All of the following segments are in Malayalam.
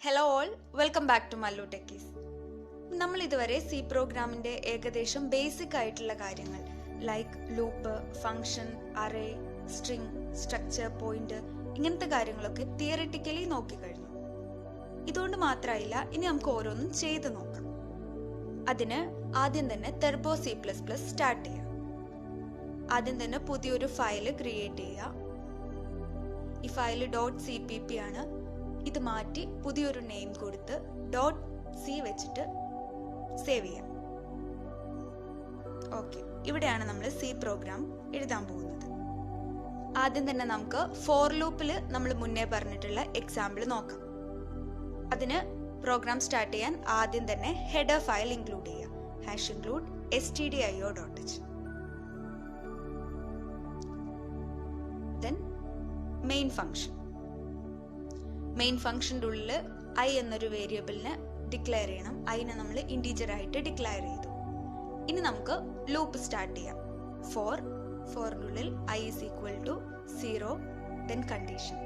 Hello all, welcome back to Mallu techies. നമ്മൾ ഇതുവരെ സി പ്രോഗ്രാമിന്റെ ഏകദേശം ബേസിക് ആയിട്ടുള്ള കാര്യങ്ങൾ like loop, function, array, string, structure, point ഇങ്ങനത്തെ കാര്യങ്ങളൊക്കെ തിയറിറ്റിക്കലി നോക്കിക്കഴിഞ്ഞു. ഇതുകൊണ്ട് മാത്രമായില്ല, ഇനി നമുക്ക് ഓരോന്നും ചെയ്ത് നോക്കാം. അതിന് ആദ്യം തന്നെ ടർബോ C++ സ്റ്റാർട്ട് ചെയ്യാം. ആദ്യം തന്നെ പുതിയൊരു ഫയൽ ക്രിയേറ്റ് ചെയ്യുക. ഈ ഫയൽ .cpp ആണ്. ഇത് മാറ്റി പുതിയൊരു നെയിം കൊടുത്ത് .c വെച്ചിട്ട് സേവ് ചെയ്യാം. ഓക്കെ, ഇവിടെയാണ് നമ്മൾ സി പ്രോഗ്രാം എഴുതാൻ പോകുന്നത്. ആദ്യം തന്നെ നമുക്ക് ഫോർ ലൂപ്പിൽ നമ്മൾ മുന്നേ പറഞ്ഞിട്ടുള്ള എക്സാമ്പിൾ നോക്കാം. അതിന് പ്രോഗ്രാം സ്റ്റാർട്ട് ചെയ്യാൻ ആദ്യം തന്നെ ഹെഡർ ഫയൽ ഇൻക്ലൂഡ് ചെയ്യാം. #include stdio.h. then main function. Main ഫംഗ്ഷൻ്റെ ഉള്ളിൽ ഐ എന്നൊരു വേരിയബിളിനെ ഡിക്ലെയർ ചെയ്യണം. അതിനെ നമ്മൾ ഇൻറ്റീജർ ആയിട്ട് ഡിക്ലെയർ ചെയ്തു. ഇനി നമുക്ക് ലൂപ്പ് സ്റ്റാർട്ട് ചെയ്യാം. ഫോറിൻ്റെ ഉള്ളിൽ i is equal to 0, then condition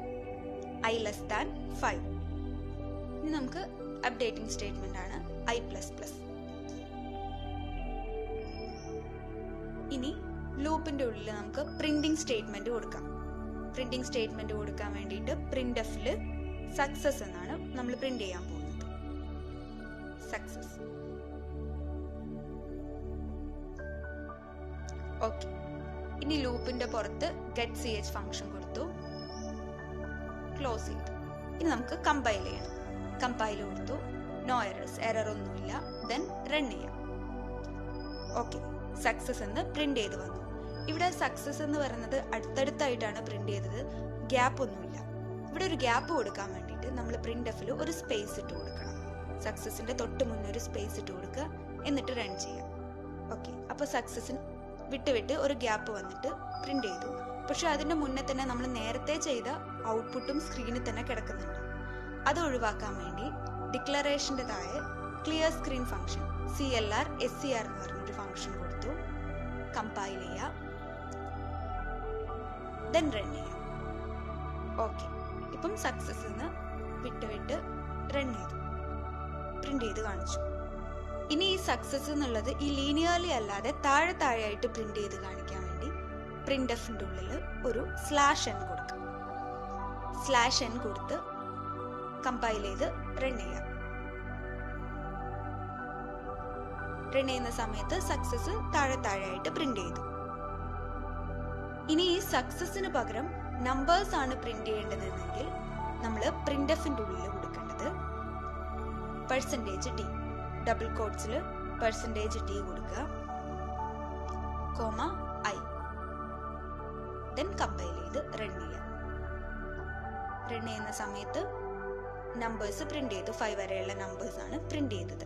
i<5. ഇനി നമുക്ക് അപ്ഡേറ്റിംഗ് സ്റ്റേറ്റ്മെന്റ് ആണ് i++. ഇനി ലൂപ്പിന്റെ ഉള്ളിൽ നമുക്ക് പ്രിന്റിംഗ് സ്റ്റേറ്റ്മെന്റ് കൊടുക്കാം. പ്രിന്റിംഗ് സ്റ്റേറ്റ്മെന്റ് കൊടുക്കാൻ വേണ്ടിയിട്ട് printfല് സക്സസ് എന്നാണ് നമ്മൾ പ്രിന്റ് ചെയ്യാൻ പോകുന്നത്. സക്സസ്. ഓക്കെ, ഇനി ലൂപ്പിന്റെ പുറത്ത് getch ഫംഗ്ഷൻ കൊടുത്തു, ക്ലോസ് ചെയ്തു. ഇനി നമുക്ക് കമ്പൈൽ ചെയ്യണം. കമ്പൈൽ കൊടുത്തു, നോ എറേഴ്സ്, എറർ ഒന്നുമില്ല. ദെൻ റൺ ചെയ്യാം. ഓക്കെ, സക്സസ് എന്ന് പ്രിന്റ് ചെയ്ത് വന്നു. ഇവിടെ സക്സസ് എന്ന് പറയുന്നത് അടുത്തടുത്തായിട്ടാണ് പ്രിന്റ് ചെയ്തത്, ഗ്യാപ്പ് ഒന്നുമില്ല. ഇവിടെ ഒരു ഗ്യാപ്പ് കൊടുക്കാൻ വേണ്ടിയിട്ട് നമ്മൾ printfല് ഒരു സ്പേസ് ഇട്ട് കൊടുക്കണം. സക്സസിന്റെ തൊട്ട് മുന്നേ ഒരു സ്പേസ് ഇട്ട് കൊടുക്കുക, എന്നിട്ട് റൺ ചെയ്യാം. ഓക്കെ, അപ്പൊ സക്സസിന് വിട്ട് ഒരു ഗ്യാപ്പ് വന്നിട്ട് പ്രിന്റ് ചെയ്തു. പക്ഷെ അതിന്റെ മുന്നേ തന്നെ നമ്മൾ നേരത്തെ ചെയ്ത ഔട്ട്പുട്ടും സ്ക്രീനിൽ തന്നെ കിടക്കുന്നുണ്ട്. അത് ഒഴിവാക്കാൻ വേണ്ടി ഡിക്ലറേഷന്റെ താഴെ clear screen function CLR SCR എന്ന് പറഞ്ഞൊരു ഫംഗ്ഷൻ കൊടുത്തു. കമ്പൈൽ ചെയ്യാം, ദെൻ റൺ ചെയ്യാം. ഓക്കെ, ഇപ്പം സക്സസ് എന്ന് വിട്ട് റൺ ചെയ്തു, പ്രിന്റ് ചെയ്ത് കാണിച്ചു. ഇനി ഈ സക്സസ് എന്നുള്ളത് ഈ ലീനിയർലി അല്ലാതെ താഴെയായിട്ട് പ്രിന്റ് ചെയ്ത് കാണിക്കാൻ വേണ്ടി printfന്റെ ഉള്ളിൽ ഒരു /n കൊടുക്കാം. /n കൊടുത്ത് കമ്പൈൽ ചെയ്ത് റൺ ചെയ്യാം. റൺ ചെയ്യുന്ന സമയത്ത് സക്സസ് താഴെയായിട്ട് പ്രിന്റ് ചെയ്തു. ഇനി ഈ സക്സസിന് പകരം നമ്പേഴ്സ് ആണ് പ്രിന്റ് ചെയ്യേണ്ടതെങ്കിൽ നമ്മൾ printfന്റെ ഉള്ളിൽ കൊടുക്കേണ്ടത് %d, ഡബിൾ കോട്ട്സിൽ %d കൊടുക്കുക, i. ദെൻ കമ്പൈൽ ചെയ്ത് റൺ ചെയ്യാം. റൺ ചെയ്യുന്ന സമയത്ത് നമ്പേഴ്സ് പ്രിന്റ് ചെയ്തു. 5 വരെയുള്ള നമ്പേഴ്സ് ആണ് പ്രിന്റ് ചെയ്തത്.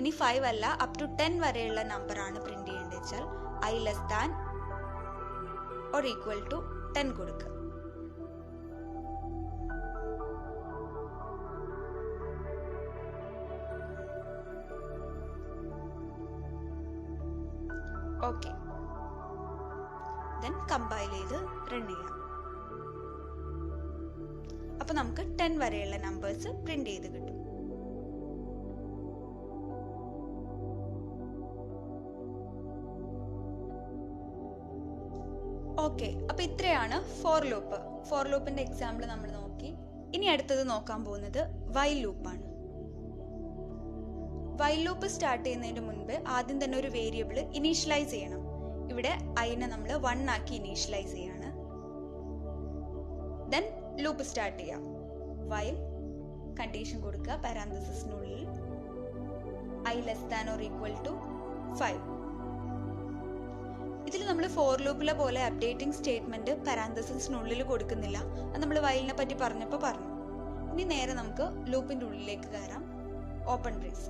ഇനി 5 അല്ല, അപ് ടു 10 വരെയുള്ള നമ്പർ ആണ് പ്രിന്റ് ചെയ്യേണ്ടത് വെച്ചാൽ i<10 കൊടുക്കുക. ഓക്കെ, ദെൻ കമ്പൈൽ ചെയ്ത് റൺ ചെയ്യാം. അപ്പൊ നമുക്ക് 10 വരെയുള്ള നമ്പേഴ്സ് പ്രിന്റ് ചെയ്ത് കിട്ടും. ഓക്കെ, അപ്പൊ ഇത്രയാണ് ഫോർ ലൂപ്പ്. ഫോർ ലൂപ്പിന്റെ എക്സാമ്പിൾ നമ്മൾ നോക്കി. ഇനി അടുത്തത് നോക്കാൻ പോകുന്നത് വൈൽ ലൂപ്പാണ്. വൈൽ ലൂപ്പ് സ്റ്റാർട്ട് ചെയ്യുന്നതിന് മുൻപ് ആദ്യം തന്നെ ഒരു വേരിയബിൾ ഇനീഷ്യലൈസ് ചെയ്യണം. ഇവിടെ ഐനെ നമ്മൾ 1 ആക്കി ഇനീഷ്യലൈസ് ചെയ്യാണ്. ദെൻ ലൂപ്പ് സ്റ്റാർട്ട് ചെയ്യാം. വൈൽ കണ്ടീഷൻ കൊടുക്കുക, പാരാന്തസിസിനുള്ളിൽ i<5. ഇതിൽ നമ്മൾ ഫോർ ലൂപ്പിലെ പോലെ അപ്ഡേറ്റിംഗ് സ്റ്റേറ്റ്മെന്റ് പാരാന്തസിസിനുള്ളിൽ കൊടുക്കുന്നില്ല. അത് നമ്മൾ വൈലിനെ പറ്റി പറഞ്ഞു. ഇനി നേരെ നമുക്ക് ലൂപ്പിന്റെ ഉള്ളിലേക്ക് കയറാം. ഓപ്പൺ ബ്രേസ്,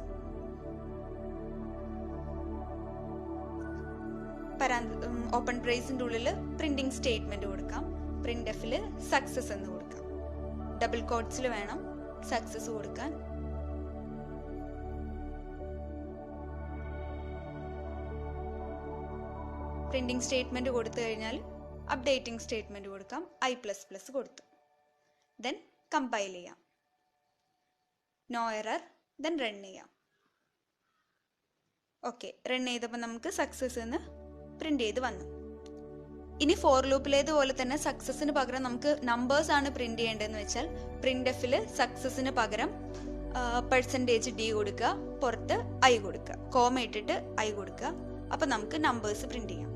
ഓപ്പൺ ബ്രേസിന്റെ ഉള്ളിൽ പ്രിന്റിംഗ് സ്റ്റേറ്റ്മെന്റ് കൊടുക്കാം. printfല് സക്സസ് എന്ന് കൊടുക്കാം. ഡബിൾ കോട്ട്സിൽ വേണം സക്സസ് കൊടുക്കാൻ. പ്രിന്റിംഗ് സ്റ്റേറ്റ്മെന്റ് കൊടുത്തു കഴിഞ്ഞാൽ അപ്ഡേറ്റിംഗ് സ്റ്റേറ്റ്മെന്റ് കൊടുക്കാം. i++ കൊടുത്തു. ദെൻ കമ്പൈൽ ചെയ്യാം. നോ എറർ, ദെൻ റൺ ചെയ്യാം. ഓക്കെ, റൺ ചെയ്തപ്പോൾ നമുക്ക് സക്സസ് എന്ന് പ്രിന്റ് ചെയ്ത് വന്നു. ഇനി ഫോർ ലൂപ്പിലേതുപോലെ തന്നെ സക്സസിന് പകരം നമുക്ക് നമ്പേഴ്സ് ആണ് പ്രിന്റ് ചെയ്യേണ്ടതെന്ന് വെച്ചാൽ പ്രിന്റ് എഫിൽ സക്സസിന് പകരം %d കൊടുക്കുക, പുറത്ത് ഐ കൊടുക്കുക, കോമ ഇട്ടിട്ട് ഐ കൊടുക്കുക. അപ്പൊ നമുക്ക് നമ്പേഴ്സ് പ്രിന്റ് ചെയ്യാം.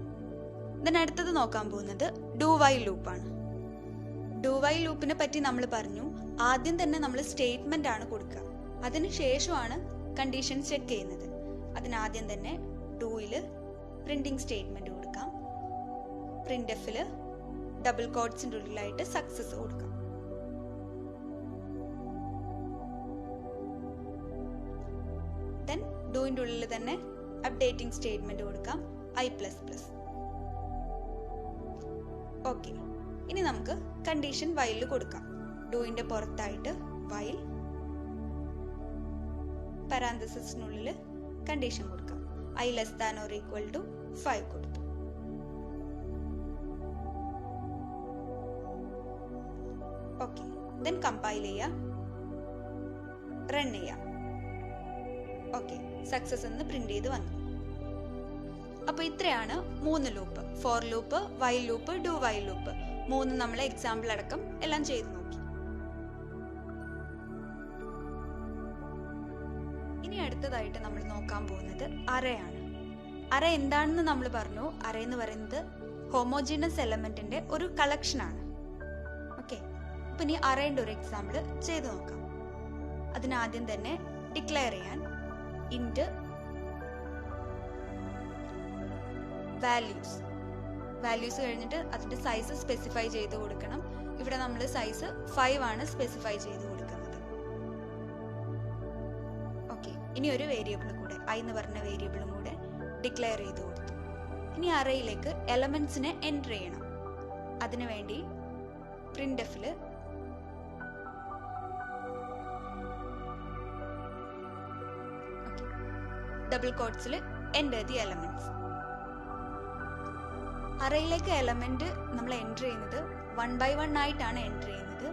ദെൻ അടുത്തത് നോക്കാൻ പോകുന്നത് ഡു വൈൽ ലൂപ്പാണ്. ഡു വൈൽ ലൂപ്പിനെ പറ്റി നമ്മൾ പറഞ്ഞു, ആദ്യം തന്നെ നമ്മൾ സ്റ്റേറ്റ്മെന്റ് ആണ് കൊടുക്കുക, അതിനുശേഷമാണ് കണ്ടീഷൻ ചെക്ക് ചെയ്യുന്നത്. അതിനാദ്യം തന്നെ ഡൂയിൽ പ്രിന്റിംഗ് സ്റ്റേറ്റ്മെന്റ് കൊടുക്കാം, പ്രിന്റ് എഫിൽ ഡബിൾ കോട്ട്സിന്റെ ഉള്ളിലായിട്ട് സക്സസ് കൊടുക്കാം. ദെൻ ഡൂവിന്റെ ഉള്ളിൽ തന്നെ അപ്ഡേറ്റിംഗ് സ്റ്റേറ്റ്മെന്റ് കൊടുക്കാം, i++. ഓക്കെ, ഇനി നമുക്ക് കണ്ടീഷൻ വൈലിൽ കൊടുക്കാം. ഡൂവിന്റെ പുറത്തായിട്ട് വൈൽ പാരാന്തസിസിനുള്ളിൽ കണ്ടീഷൻ കൊടുക്കാം, i <= 5 കൊടുത്തു. ഓക്കെ, ദെൻ കമ്പൈൽ ചെയ്യാം, റൺ ചെയ്യാം. ഓക്കെ, സക്സസ് എന്ന് പ്രിന്റ് ചെയ്ത് വന്നു. അപ്പൊ ഇത്രയാണ് 3 loop: for loop, while loop, do while loop. 3 നമ്മൾ എക്സാമ്പിൾ അടക്കം എല്ലാം ചെയ്ത് നോക്കി. ഇനി അടുത്തതായിട്ട് നമ്മൾ നോക്കാൻ പോകുന്നത് അറയാണ്. അറ എന്താണെന്ന് നമ്മൾ പറഞ്ഞു. അറ എന്ന് പറയുന്നത് ഹോമോജീനസ് എലമെന്റിന്റെ ഒരു കളക്ഷൻ ആണ്. ഓക്കെ, അപ്പൊ ഇനി അറേന്റെ ഒരു എക്സാമ്പിൾ ചെയ്ത് നോക്കാം. അതിനാദ്യം തന്നെ ഡിക്ലെയർ ചെയ്യാൻ ഇന്റ് വാല്യൂസ് കഴിഞ്ഞിട്ട് അതിന്റെ സൈസ് സ്പെസിഫൈ ചെയ്ത് കൊടുക്കണം. ഇവിടെ നമ്മൾ സൈസ് 5 ആണ് സ്പെസിഫൈ ചെയ്ത് കൊടുക്കുന്നത്. ഓക്കെ, ഇനി ഒരു വേരിയബിൾ കൂടെ, i എന്ന് പറഞ്ഞ വേരിയബിളും കൂടെ ഡിക്ലെയർ ചെയ്ത് കൊടുത്തു. ഇനി അറയിലേക്ക് എലമെന്റ്സിനെ എൻറ്റർ ചെയ്യണം. അതിനുവേണ്ടി പ്രിന്റ് എഫിൽ ഡബിൾ കോട്ട്സിൽ എൻറ്റർ ദി എലമെന്റ്സ്. അറയിലേക്ക് എലമെന്റ് നമ്മൾ എൻറ്റർ ചെയ്യുന്നത് 1 by 1 ആയിട്ടാണ് എൻറ്റർ ചെയ്യുന്നത്.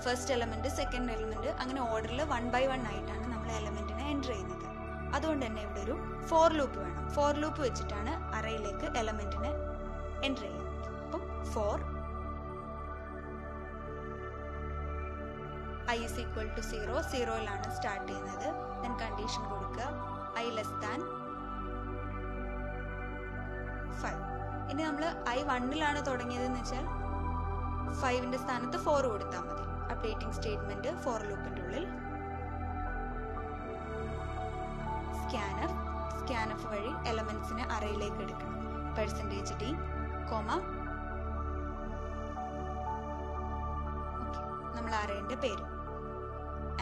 ഫസ്റ്റ് എലമെന്റ്, സെക്കൻഡ് എലമെന്റ്, അങ്ങനെ ഓർഡറിൽ 1 by 1 ആയിട്ടാണ് നമ്മൾ എലമെന്റിനെ എൻറ്റർ ചെയ്യുന്നത്. അതുകൊണ്ട് തന്നെ ഇവിടെ ഒരു ഫോർ ലൂപ്പ് വേണം. ഫോർ ലൂപ്പ് വെച്ചിട്ടാണ് അറയിലേക്ക് എലമെന്റിനെ എൻറ്റർ ചെയ്യുന്നത്. അപ്പം for i is equal to 0, 0യിലാണ് സ്റ്റാർട്ട് ചെയ്യുന്നത്. ദെൻ കണ്ടീഷൻ കൊടുക്കുക, i less than 5. ഇനി നമ്മൾ i 1ലാണ് തുടങ്ങിയതെന്ന് വെച്ചാൽ 5ന്റെ സ്ഥാനത്ത് 4 കൊടുത്താൽ മതി. അപ്ഡേറ്റിംഗ് സ്റ്റേറ്റ്മെന്റ് ഫോർ ലൂപ്പിന്റെ ഉള്ളിൽ സ്കാൻഎഫ് വഴി എലമെന്റ്സിനെ അറയിലേക്ക് എടുക്കണം. %d, നമ്മൾ അറേന്റെ പേര്,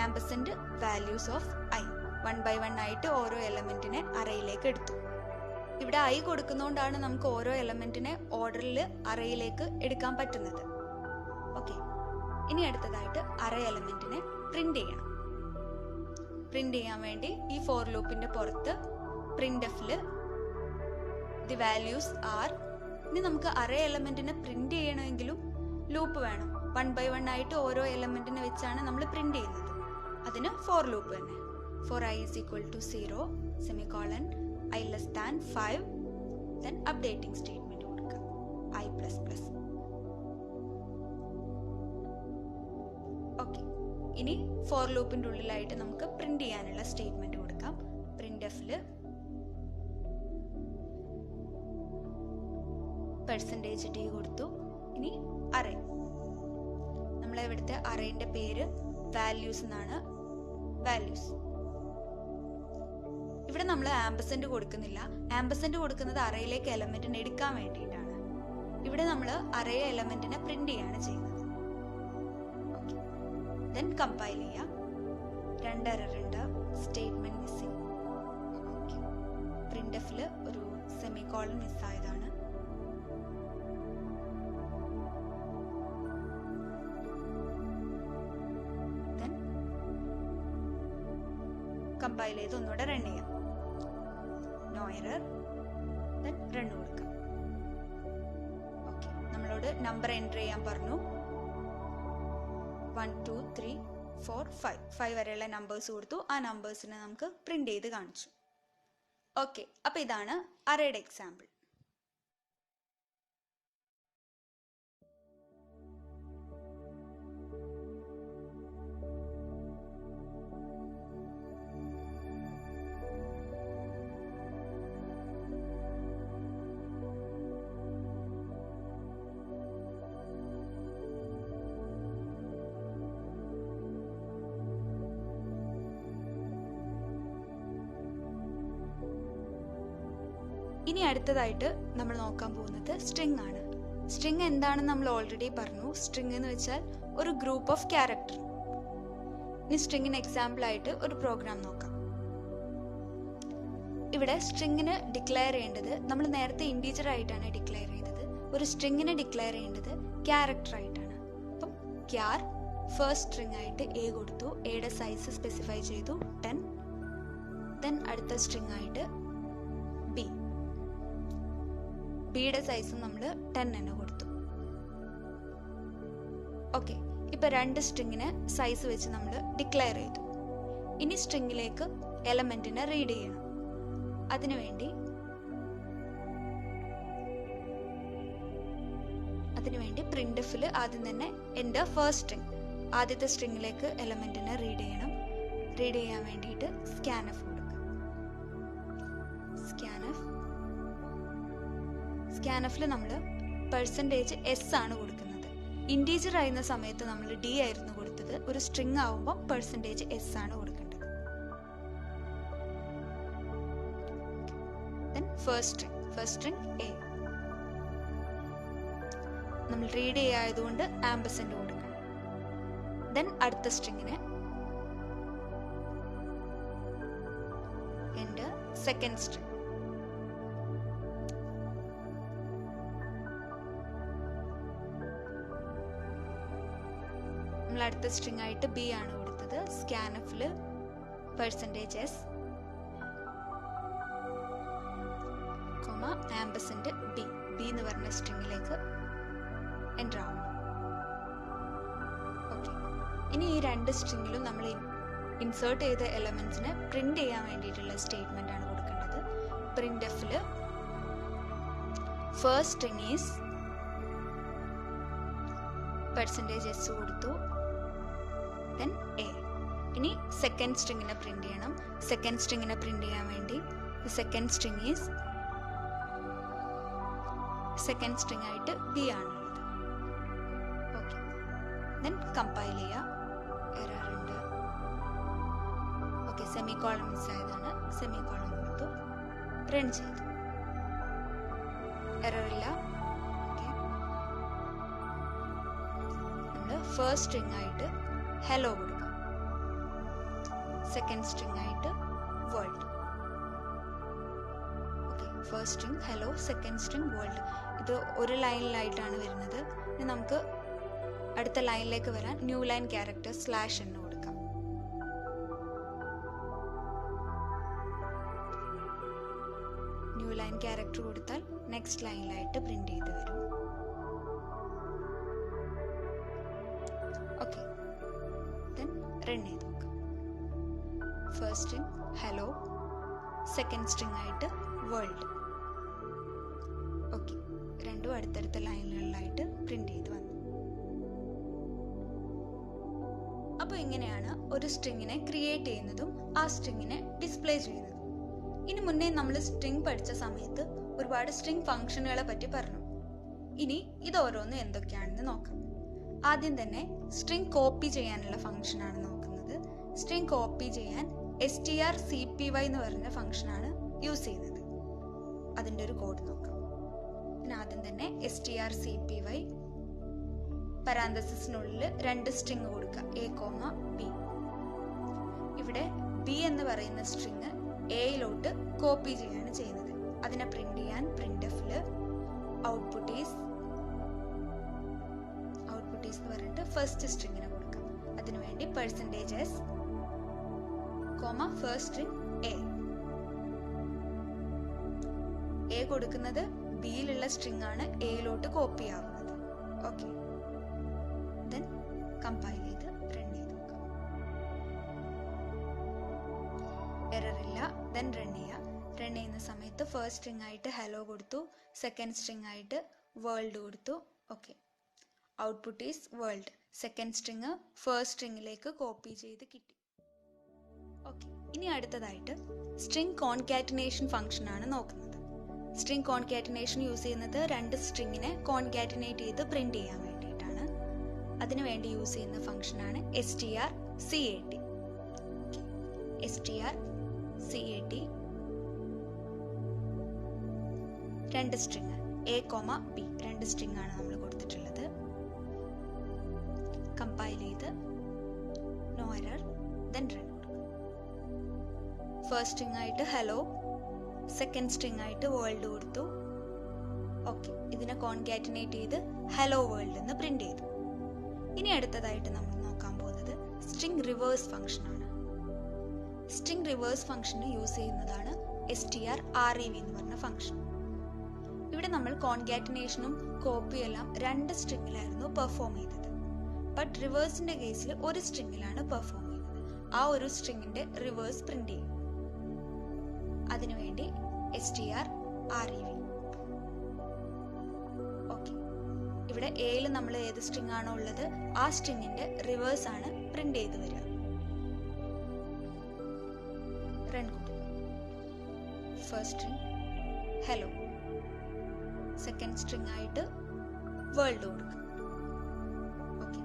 ആംപർസൻഡ് വാല്യൂസ് ഓഫ് i. 1 by 1 ആയിട്ട് ഓരോ എലമെന്റിനെ അറയിലേക്ക് എടുത്തു. ഇവിടെ i കൊടുക്കുന്നതുകൊണ്ടാണ് നമുക്ക് ഓരോ എലമെന്റിനെ ഓർഡറിൽ അറയിലേക്ക് എടുക്കാൻ പറ്റുന്നത്. ഓക്കെ, ഇനി അടുത്തതായിട്ട് അറ എലമെന്റിനെ പ്രിന്റ് ചെയ്യണം. പ്രിന്റ് ചെയ്യാൻ വേണ്ടി ഈ ഫോർ ലൂപ്പിന്റെ പുറത്ത് പ്രിന്റ് എഫിൽ ദി വാല്യൂസ് ആർ. ഇനി നമുക്ക് അറ എലമെന്റിനെ പ്രിന്റ് ചെയ്യണമെങ്കിലും ലൂപ്പ് വേണം. 1 by 1 ആയിട്ട് ഓരോ എലമെന്റിനെ വെച്ചാണ് നമ്മൾ പ്രിന്റ് ചെയ്യുന്നത്. അതിന് ഫോർ ലൂപ്പ് തന്നെ. For i is equal to 0, semicolon, i less than 5, then updating statement കൊടുക്കുക, i++. ഓക്കെ, ഇനി ഫോർ ലൂപ്പിന്റെ ഉള്ളിലായിട്ട് നമുക്ക് പ്രിന്റ് ചെയ്യാനുള്ള സ്റ്റേറ്റ്മെന്റ് കൊടുക്കാം. പ്രിന്റ് എഫിൽ %d കൊടുത്തു. ഇനി അറേ, നമ്മളെ ഇവിടുത്തെ അറേന്റെ പേര് വാല്യൂസ് എന്നാണ്. വാല്യൂസ് ഇവിടെ നമ്മൾ ആംപർസൻഡ് കൊടുക്കുന്നില്ല. ആംപർസൻഡ് കൊടുക്കുന്നത് അറയിലേക്ക് എലമെന്റിനെ എടുക്കാൻ വേണ്ടിയിട്ടാണ്. ഇവിടെ നമ്മൾ അറേ എലമെന്റിനെ പ്രിന്റ് ചെയ്യാണ് ചെയ്യുന്നത്. ദെൻ കമ്പൈൽ ചെയ്യാം. 2 എറർ ഉണ്ട്, സ്റ്റേറ്റ്മെന്റ് മിസ്സിംഗ്. പ്രിന്റ് എഫിൽ ഒരു സെമികോളൻ മിസ്സായതാണ്. കമ്പൈൽ ചെയ്ത് ഒന്നുകൂടെ റൺ ചെയ്യാം. നോ എറർ, ദെൻ റൺ കൊടുക്കാം. ഓക്കെ, നമ്മളോട് നമ്പർ എൻറ്റർ ചെയ്യാൻ പറഞ്ഞു. 1 2 3 4 5 വരെയുള്ള നമ്പേഴ്സ് കൊടുത്തു. ആ നമ്പേഴ്സിനെ നമുക്ക് പ്രിന്റ് ചെയ്ത് കാണിച്ചു. ഓക്കെ, അപ്പോൾ ഇതാണ് അറേയുടെ എക്സാമ്പിൾ. ഇനി അടുത്തതായിട്ട് നമ്മൾ നോക്കാൻ പോകുന്നത് സ്ട്രിംഗ് ആണ്. സ്ട്രിംഗ് എന്താണെന്ന് നമ്മൾ ഓൾറെഡി പറഞ്ഞു. സ്ട്രിംഗ് എന്ന് വെച്ചാൽ ഒരു ഗ്രൂപ്പ് ഓഫ് ക്യാരക്ടർ. ഇനി സ്ട്രിംഗിന് എക്സാമ്പിൾ ആയിട്ട് ഒരു പ്രോഗ്രാം നോക്കാം. ഇവിടെ സ്ട്രിംഗിന് ഡിക്ലെയർ ചെയ്യേണ്ടത്, നമ്മൾ നേരത്തെ ഇൻറ്റീജർ ആയിട്ടാണ് ഡിക്ലെയർ ചെയ്തത്. ഒരു സ്ട്രിംഗിനെ ഡിക്ലെയർ ചെയ്യേണ്ടത് ക്യാരക്ടർ ആയിട്ടാണ്. അപ്പം ക്യാർ ഫസ്റ്റ് സ്ട്രിംഗ് ആയിട്ട് എ കൊടുത്തു. എയുടെ സൈസ് സ്പെസിഫൈ ചെയ്തു 10. ദെൻ അടുത്ത സ്ട്രിംഗ് ആയിട്ട് ബി. ബിയുടെ സൈസ് നമ്മൾ 10 തന്നെ കൊടുത്തു. ഓക്കെ, ഇപ്പൊ രണ്ട് സ്ട്രിങ്ങിന് സൈസ് വെച്ച് നമ്മൾ ഡിക്ലെയർ ചെയ്തു. ഇനി സ്ട്രിങ്ങിലേക്ക് എലമെന്റിനെ റീഡ് ചെയ്യണം. അതിനുവേണ്ടി പ്രിന്റ്എഫിൽ ആദ്യം തന്നെ എൻ്റെ ഫസ്റ്റ് സ്ട്രിംഗ്, ആദ്യത്തെ സ്ട്രിങ്ങിലേക്ക് എലമെന്റിനെ റീഡ് ചെയ്യണം. റീഡ് ചെയ്യാൻ വേണ്ടിയിട്ട് സ്കാൻഎഫ് കൊടുക്കുക. സ്കാൻഎഫിൽ നമ്മൾ %s ആണ് കൊടുക്കുന്നത്. ഇൻറ്റീജർ ആയിരുന്ന സമയത്ത് നമ്മൾ d ആയിരുന്നു കൊടുത്തത്. ഒരു സ്ട്രിംഗ് ആവുമ്പോൾ %s ആണ് കൊടുക്കേണ്ടത്. First string a. നമ്മൾ റീഡ് ചെയ്യായതുകൊണ്ട് ആംപർസൻഡ് കൊടുക്കണം. ദെൻ അടുത്ത സ്ട്രിങ്ങിന് എൻ്റെ സെക്കൻഡ് സ്ട്രിംഗ്. നമ്മൾ അടുത്ത സ്ട്രിംഗ് ആയിട്ട് ബി ആണ് കൊടുത്തത്. സ്കാൻഎഫിൽ %s, ആംപർസൻഡ് ബി എന്ന് പറഞ്ഞ സ്ട്രിംഗിലേക്ക് എൻ്റർ ആവും. ഓക്കെ, ഇനി ഈ രണ്ട് സ്ട്രിംഗിലും നമ്മൾ ഇൻസേർട്ട് ചെയ്ത എലമെന്റ്സിനെ പ്രിന്റ് ചെയ്യാൻ വേണ്ടിയിട്ടുള്ള സ്റ്റേറ്റ്മെന്റ് ആണ് കൊടുക്കേണ്ടത്. പ്രിന്റ്എഫിൽ ഫസ്റ്റ് സ്ട്രിംഗ് ഈസ് %s കൊടുത്തു. Then A. ഇനി സെക്കൻഡ് സ്ട്രിങ്ങിനെ പ്രിന്റ് ചെയ്യണം. സെക്കൻഡ് സ്ട്രിങ്ങിനെ പ്രിന്റ് ചെയ്യാൻ വേണ്ടി second string is second string ആയിട്ട് ബി ആണുള്ളത്. ഓക്കെ, ദെൻ കമ്പൈൽ ചെയ്യുക. എറർ ഉണ്ട്. ഓക്കെ, സെമിക്കോളൻ മിസ് ആയതാണ്. സെമിക്കോളൻ കൊടുത്തു, റൺ ചെയ്തു. എറർ ഇല്ല. ഓക്കെ, നമ്മൾ ഫസ്റ്റ് സ്ട്രിംഗ് ആയിട്ട് ഹലോ കൊടുക്കാം. സെക്കൻഡ് സ്ട്രിംഗ് ആയിട്ട് world. Okay, first string hello, second string world. ഇത് ഒരു ലൈനിലായിട്ടാണ് വരുന്നത്. ഇനി നമുക്ക് അടുത്ത ലൈനിലേക്ക് വരാൻ ന്യൂ ലൈൻ ക്യാരക്ടർ /n കൊടുക്കാം. ന്യൂ ലൈൻ ക്യാരക്ടർ കൊടുത്താൽ നെക്സ്റ്റ് ലൈനിലായിട്ട് പ്രിന്റ് ചെയ്ത് വരും. ഓക്കെ, ദെൻ റൺ ചെയ്ത് നോക്കാം. First string hello, second string ആയിട്ട് വേൾഡ്. ഓക്കെ, രണ്ടും അടുത്തടുത്ത ലൈനുകളിലായിട്ട് പ്രിന്റ് ചെയ്ത് വന്നു. അപ്പോൾ ഇങ്ങനെയാണ് ഒരു സ്ട്രിങ്ങിനെ ക്രിയേറ്റ് ചെയ്യുന്നതും ആ സ്ട്രിങ്ങിനെ ഡിസ്പ്ലേ ചെയ്യുന്നതും. ഇനി മുന്നേ നമ്മൾ സ്ട്രിംഗ് പഠിച്ച സമയത്ത് ഒരുപാട് സ്ട്രിംഗ് ഫംഗ്ഷനുകളെ പറ്റി പറഞ്ഞു. ഇനി ഇത് ഓരോന്നും എന്തൊക്കെയാണെന്ന് നോക്കാം. ആദ്യം തന്നെ സ്ട്രിംഗ് കോപ്പി ചെയ്യാനുള്ള ഫംഗ്ഷനാണ് നോക്കുന്നത്. സ്ട്രിംഗ് കോപ്പി ചെയ്യാൻ strcpy എന്ന് പറഞ്ഞ ഫംഗ്ഷനാണ് യൂസ് ചെയ്യുന്നത്. അതിൻ്റെ ഒരു കോഡ് നോക്കാം. ആദ്യം തന്നെ strcpy പരാന്തസിസിനുള്ളിൽ രണ്ട് സ്ട്രിംഗ് കൊടുക്കുക, a, b. ഇവിടെ b എന്ന് പറയുന്ന സ്ട്രിംഗ് എയിലോട്ട് കോപ്പി ചെയ്യാണ് ചെയ്യുന്നത്. അതിനെ പ്രിന്റ് ചെയ്യാൻ പ്രിന്റ്എഫിൽ ഔട്ട്പുട്ട് ഈസ് എന്ന് പറഞ്ഞിട്ട് ഫസ്റ്റ് സ്ട്രിങ്ങിനെ കൊടുക്കാം. അതിനുവേണ്ടി %s, ഫസ്റ്റ് സ്ട്രിംഗ് a കൊടുക്കുന്നത് ബിയിലുള്ള സ്ട്രിംഗ് ആണ് എയിലോട്ട് കോപ്പി ആവുന്നത്. ഓക്കെ, ദെൻ കമ്പൈൽ ചെയ്ത് റൺ ചെയ്ത് നോക്കാം. എറർ ഇല്ല. ദെൻ റൺ ചെയ്യുന്ന സമയത്ത് ഫസ്റ്റ് സ്ട്രിങ് ആയിട്ട് ഹലോ കൊടുത്തു, സെക്കൻഡ് സ്ട്രിങ് ആയിട്ട് വേൾഡ് കൊടുത്തു. Okay, output is world. Second string ഫസ്റ്റ് സ്ട്രിങ്ങിലേക്ക് കോപ്പി ചെയ്ത് കിട്ടി. ഓക്കെ, ഇനി അടുത്തതായിട്ട് സ്ട്രിങ് കോൺകാറ്റിനേഷൻ ഫംഗ്ഷൻ ആണ് നോക്കുന്നത്. സ്ട്രിങ് കോൺകാറ്റിനേഷൻ യൂസ് ചെയ്യുന്നത് രണ്ട് സ്ട്രിങ്ങിനെ കോൺകാറ്റിനേറ്റ് ചെയ്ത് പ്രിന്റ് ചെയ്യാൻ വേണ്ടിയിട്ടാണ്. അതിനുവേണ്ടി യൂസ് ചെയ്യുന്ന ഫംഗ്ഷനാണ് strcat. strcat രണ്ട് സ്ട്രിങ് a, b രണ്ട് സ്ട്രിങ് ആണ് നമ്മൾ കൊടുത്തിട്ടുള്ളത്. കമ്പൈൽ ചെയ്ത് no error, then run. First string ആയിട്ട് ഹലോ, സെക്കൻഡ് സ്ട്രിങ് ആയിട്ട് വേൾഡ് കൊടുത്തു. ഓക്കെ, ഇതിനെ കോൺകാറ്റിനേറ്റ് ചെയ്ത് ഹലോ വേൾഡ് എന്ന് പ്രിന്റ് ചെയ്തു. ഇനി അടുത്തതായിട്ട് നമ്മൾ നോക്കാൻ പോകുന്നത് സ്ട്രിങ് റിവേഴ്സ് ഫംഗ്ഷൻ ആണ്. സ്ട്രിങ് റിവേഴ്സ് ഫംഗ്ഷന് യൂസ് ചെയ്യുന്നതാണ് strrev എന്ന് പറഞ്ഞ ഫംഗ്ഷൻ. ഇവിടെ നമ്മൾ കോൺകാറ്റിനേഷനും കോപ്പിയും എല്ലാം രണ്ട് സ്ട്രിങ്ങിലായിരുന്നു പെർഫോം ചെയ്തത്. ബട്ട് റിവേഴ്സിന്റെ കേസിൽ ഒരു സ്ട്രിങ്ങിലാണ് പെർഫോം ചെയ്യുന്നത്. ആ ഒരു സ്ട്രിങ്ങിന്റെ റിവേഴ്സ് പ്രിന്റ് ചെയ്യും. അതിനുവേണ്ടി strrev. ഓക്കെ, ഇവിടെ എയിൽ നമ്മൾ ഏത് സ്ട്രിങ് ആണോ ഉള്ളത് ആ സ്ട്രിങ്ങിന്റെ റിവേഴ്സ് ആണ് പ്രിന്റ് ചെയ്ത് വരിക. റൺ കൊടുക്കും. First string hello, second string ആയിട്ട് വേൾഡ് കൊടുക്കും. ഓക്കെ,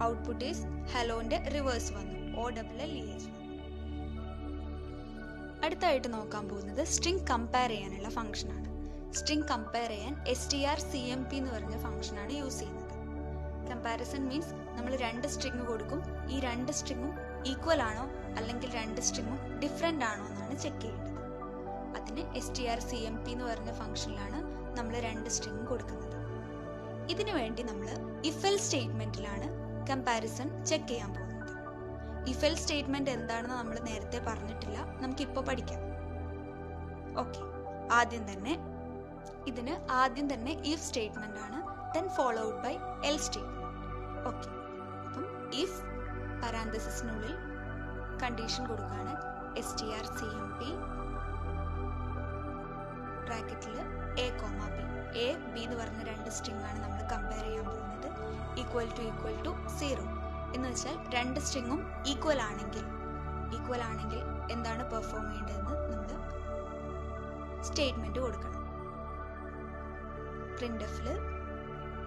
ഔട്ട്പുട്ട് ഈസ് ഹലോന്റെ റിവേഴ്സ് വന്നു, OLLEH വന്നു. അടുത്തായിട്ട് നോക്കാൻ പോകുന്നത് സ്ട്രിങ് കമ്പയർ ചെയ്യാനുള്ള ഫംഗ്ഷൻ ആണ്. സ്ട്രിങ് കമ്പയർ ചെയ്യാൻ strcmp എന്ന് പറഞ്ഞ ഫംഗ്ഷൻ ആണ് യൂസ് ചെയ്യുന്നത്. കമ്പാരിസൺ മീൻസ് നമ്മൾ രണ്ട് സ്ട്രിങ് കൊടുക്കും, ഈ രണ്ട് സ്ട്രിങ്ങും ഈക്വൽ ആണോ അല്ലെങ്കിൽ രണ്ട് സ്ട്രിങ്ങും ഡിഫറെന്റ് ആണോ എന്നാണ് ചെക്ക് ചെയ്യേണ്ടത്. അതിന് strcmp എന്ന് പറഞ്ഞ ഫംഗ്ഷനിലാണ് നമ്മൾ രണ്ട് സ്ട്രിങ് കൊടുക്കുന്നത്. ഇതിനു വേണ്ടി നമ്മൾ ഇഫ് എൽസ് സ്റ്റേറ്റ്മെന്റിലാണ് കമ്പാരിസൺ ചെക്ക് ചെയ്യാൻ പോകുന്നത്. ഇഫ് എൽസ് സ്റ്റേറ്റ്മെന്റ് എന്താണെന്ന് നമ്മൾ നേരത്തെ പറഞ്ഞിട്ടില്ല, നമുക്കിപ്പോൾ പഠിക്കാം. ഓക്കെ, ആദ്യം തന്നെ ഇഫ് സ്റ്റേറ്റ്മെന്റ് ആണ്, then followed by else statement. Okay, അപ്പം ഇഫ് പരാന്തസിസിനുള്ളിൽ കണ്ടീഷൻ കൊടുക്കുകയാണ് strcmp ബ്രാക്കറ്റിൽ a, b. a, b എന്ന് പറഞ്ഞ രണ്ട് സ്ട്രിങ് ആണ് നമ്മൾ കമ്പയർ ചെയ്യാൻ പോകുന്നത്. ഈക്വൽ ടു 0 എന്ന് വെച്ചാൽ രണ്ട് സ്ട്രിങ്ങും ഈക്വൽ ആണെങ്കിൽ എന്താണ് പെർഫോം ചെയ്യേണ്ടതെന്ന് നമ്മൾ സ്റ്റേറ്റ്മെന്റ് കൊടുക്കണം. printfൽ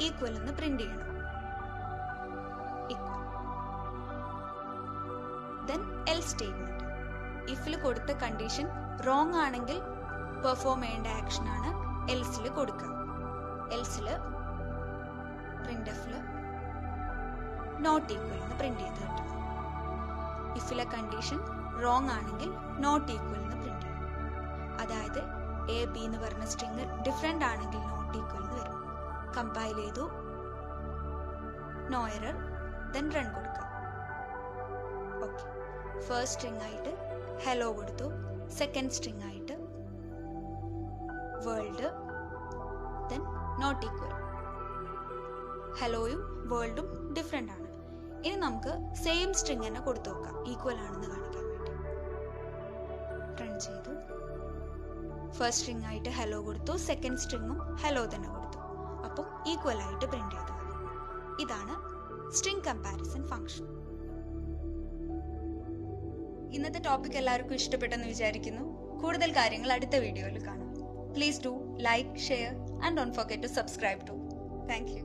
ഈക്വൽ എന്ന് പ്രിന്റ് ചെയ്യണം. Then else statement. ഇഫിൽ കൊടുത്ത കണ്ടീഷൻ റോങ് ആണെങ്കിൽ പെർഫോം ചെയ്യേണ്ട ആക്ഷൻ ആണ് എൽസിൽ കൊടുക്കുക. എൽസിൽ printfൽ നോട്ട് ഈക്വൽ എന്ന് പ്രിന്റ് ചെയ്ത് കിട്ടും. ഇഫിലെ കണ്ടീഷൻ റോങ് ആണെങ്കിൽ നോട്ട് ഈക്വൽ എന്ന് പ്രിന്റ് ചെയ്യും. അതായത് a, b എന്ന് പറഞ്ഞ സ്ട്രിങ് ഡിഫറെന്റ് ആണെങ്കിൽ നോട്ട് ഈക്വൽ എന്ന് വരും. കമ്പൈൽ ചെയ്തു, നോ എറർ, ദെൻ റൺ കൊടുക്കുക. ഓക്കെ, ഫസ്റ്റ് സ്ട്രിങ് ആയിട്ട് ഹലോ കൊടുത്തു, സെക്കൻഡ് സ്ട്രിങ് ആയിട്ട് വേൾഡ്, ദെൻ നോട്ട് ഈക്വൽ. ഹലോയും വേൾഡും ഡിഫറെന്റ് ആണ്. ഇനി നമുക്ക് സെയിം സ്ട്രിങ് തന്നെ കൊടുത്തു നോക്കാം, ഈക്വൽ ആണെന്ന് കാണിക്കാൻ വേണ്ടി. റൺ ചെയ്തു, ഫസ്റ്റ് സ്ട്രിങ് ആയിട്ട് ഹലോ കൊടുത്തു, സെക്കൻഡ് സ്ട്രിങ്ങും ഹലോ തന്നെ കൊടുത്തു. അപ്പം ഈക്വൽ ആയിട്ട് പ്രിന്റ് ചെയ്തു. ഇതാണ് സ്ട്രിങ് കമ്പാരിസൺ ഫംഗ്ഷൻ. ഇന്നത്തെ ടോപ്പിക് എല്ലാവർക്കും ഇഷ്ടപ്പെട്ടെന്ന് വിചാരിക്കുന്നു. കൂടുതൽ കാര്യങ്ങൾ അടുത്ത വീഡിയോയിൽ കാണാം. Please do like, share and don't forget to subscribe too. Thank you.